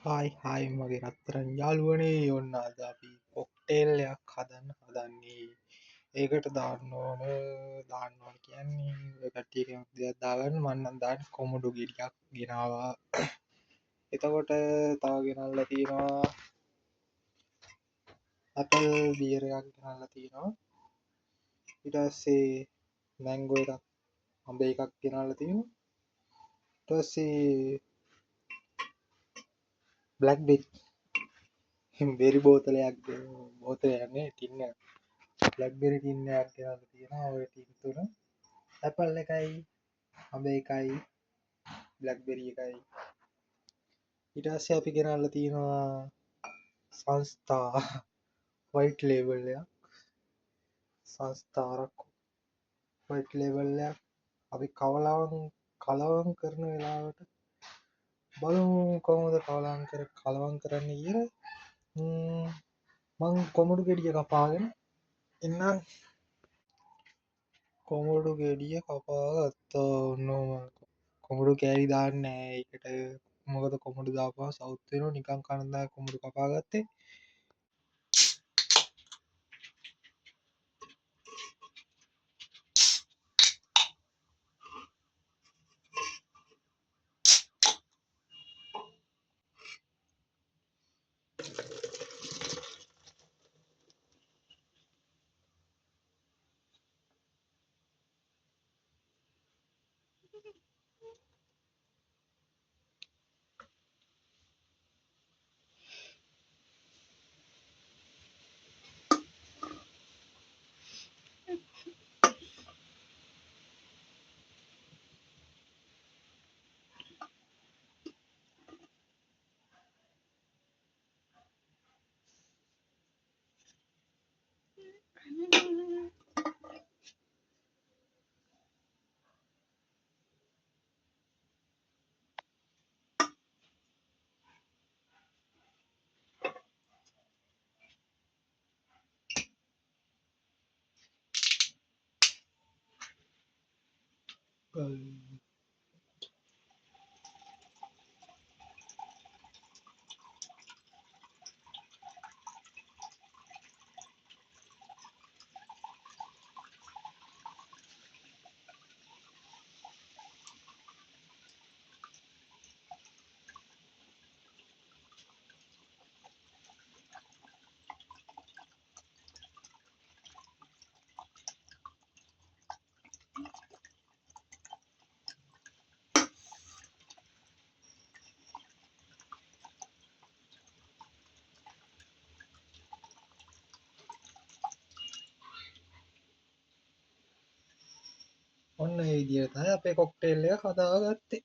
hi මගේ රත්තරන් යාළුවනේ ඔන්න අද අපි කොක්ටේල්යක් හදන්න හදන්නේ ඒකට දාන්න ඕන කියන්නේ ඔය කට්ටිය කැමති දෙයක් දාගන්න මන්නම් දාන්න කොමඩු ගෙඩියක් ගෙනාවා එතකොට තව ගෙනල්ලා තියෙනවා ඇපල් බියර් එකක් ගෙනල්ලා තියෙනවා ඊට පස්සේ මැංගෝ එකක් අඹ එකක් ගෙනල්ලා තියෙනවා ඊට පස්සේ බ්ලැක් බෙරි බෝතලයක් බෝතලයක් නේ ටින්න බ්ලැක්බෙරි ටින්න එකක් ගෙනල්ලා තියෙනවා ඔය ටින් තුන ඇපල් එකයි අඹ එකයි බ්ලැක්බෙරි එකයි ඊට පස්සේ අපි ගෙනල්ලා තියෙනවා සංස්ථා වයිට් ලේබල් එකක් සංස්ථාරක් වයිට් ලේබල් එකක් අපි කලවම් කරන වෙලාවට බලමු කොහොමද කලවම් කරන්න කියලා මං කොමඩු ගෙඩිය කපාගෙන එන්නම් කොමඩු ගෙඩිය කපාගත්තා ඔන්න කොමඩු කෑලි දාන්නේ එකට මොකද කොමඩු දාපුවා සවුත් වෙනවා නිකන් කනදා කොමඩු කපාගත්තේ ඔන්න ඒ විදිහට තමයි අපේ කොක්ටේල් එක හදාගත්තේ